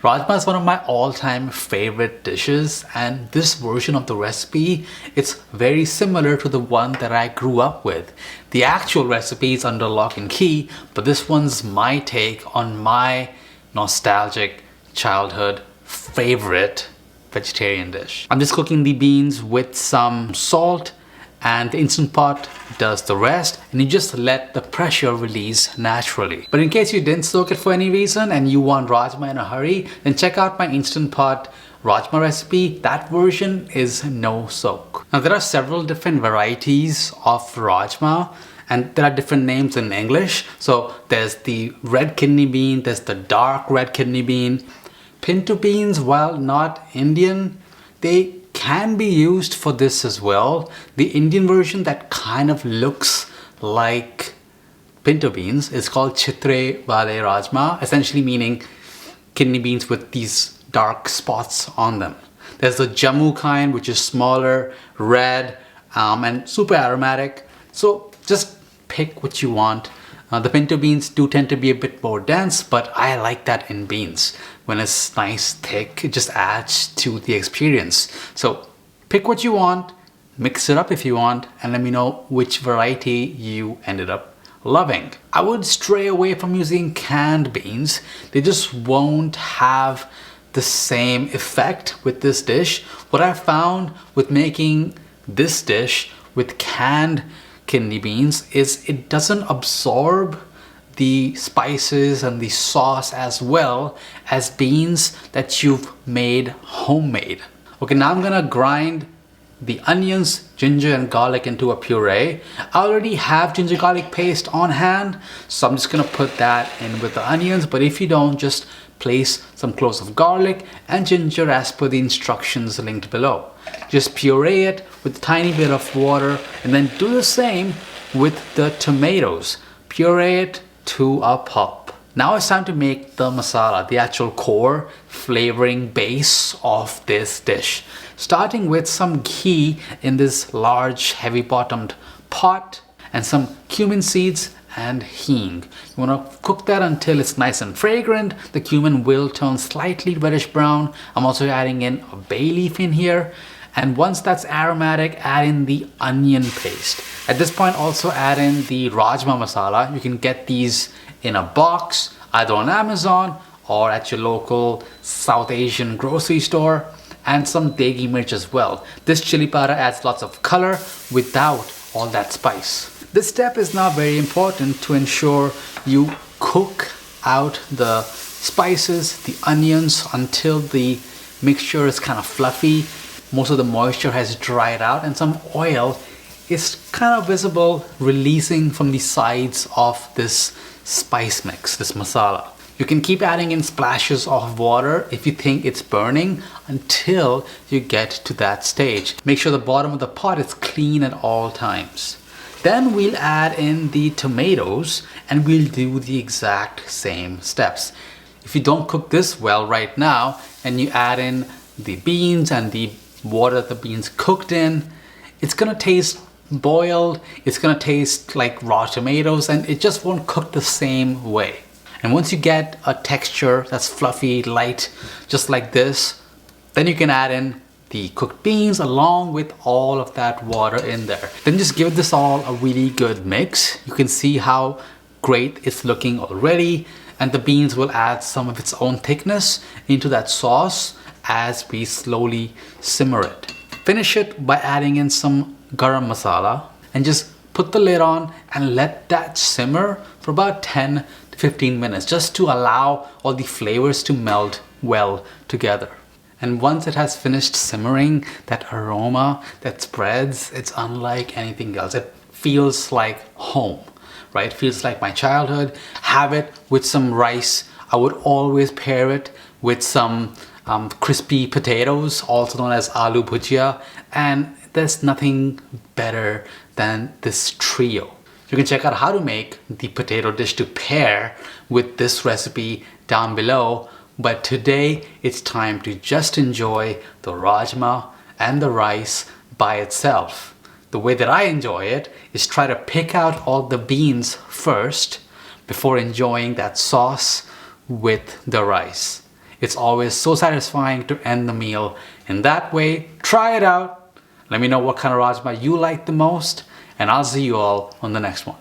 Rajma is one of my all-time favorite dishes, and this version of the recipe is very similar to the one that I grew up with. The actual recipe is under lock and key, but this one's my take on my nostalgic childhood favorite vegetarian dish. I'm just cooking the beans with some salt, and the Instant Pot does the rest, and you just let the pressure release naturally. But in case you didn't soak it for any reason and you want Rajma in a hurry, then check out my Instant Pot Rajma recipe. That version is no soak. Now there are several different varieties of Rajma, and there are different names in English. So there's the red kidney bean, there's the dark red kidney bean. Pinto beans, while not Indian, they can be used for this as well. The Indian version that kind of looks like pinto beans is called chitre wale rajma, essentially meaning kidney beans with these dark spots on them. There's the Jammu kind, which is smaller, red, and super aromatic. So just pick what you want. The pinto beans do tend to be a bit more dense, but I like that in beans. When it's nice, thick, it just adds to the experience. So pick what you want, mix it up if you want, and let me know which variety you ended up loving. I would stray away from using canned beans. They just won't have the same effect with this dish. What I found with making this dish with canned kidney beans is it doesn't absorb the spices and the sauce as well as beans that you've made homemade. Okay, now I'm gonna grind the onions, ginger and garlic into a puree. I already have ginger garlic paste on hand, so I'm just gonna put that in with the onions, but if you don't, just place some cloves of garlic and ginger as per the instructions linked below. Just puree it with a tiny bit of water, and then do the same with the tomatoes. Puree it to a pulp. Now it's time to make the masala, the actual core flavoring base of this dish. Starting with some ghee in this large heavy bottomed pot and some cumin seeds and hing. You want to cook that until it's nice and fragrant. The cumin will turn slightly reddish brown. I'm also adding in a bay leaf in here. And once that's aromatic, add in the onion paste. At this point, also add in the Rajma Masala. You can get these in a box, either on Amazon or at your local South Asian grocery store, and some degi mirch as well. This chili powder adds lots of color without all that spice. This step is now very important to ensure you cook out the spices, the onions, until the mixture is kind of fluffy. Most of the moisture has dried out and some oil is kind of visible releasing from the sides of this spice mix, this masala. You can keep adding in splashes of water if you think it's burning until you get to that stage. Make sure the bottom of the pot is clean at all times. Then we'll add in the tomatoes and we'll do the exact same steps. If you don't cook this well right now and you add in the beans and the water that the beans cooked in, it's gonna taste boiled, it's gonna taste like raw tomatoes, and it just won't cook the same way. And once you get a texture that's fluffy, light, just like this, then you can add in the cooked beans along with all of that water in there. Then just give this all a really good mix. You can see how great it's looking already, and the beans will add some of its own thickness into that sauce as we slowly simmer it. Finish it by adding in some garam masala and just put the lid on and let that simmer for about 10 to 15 minutes just to allow all the flavors to meld well together. And once it has finished simmering, that aroma that spreads, it's unlike anything else. It feels like home, right? It feels like my childhood. Have it with some rice. I would always pair it with some crispy potatoes, also known as aloo bhujia, and there's nothing better than this trio. You can check out how to make the potato dish to pair with this recipe down below, but today it's time to just enjoy the rajma and the rice by itself. The way that I enjoy it is try to pick out all the beans first before enjoying that sauce with the rice. It's always so satisfying to end the meal in that way. Try it out. Let me know what kind of rajma you like the most, and I'll see you all on the next one.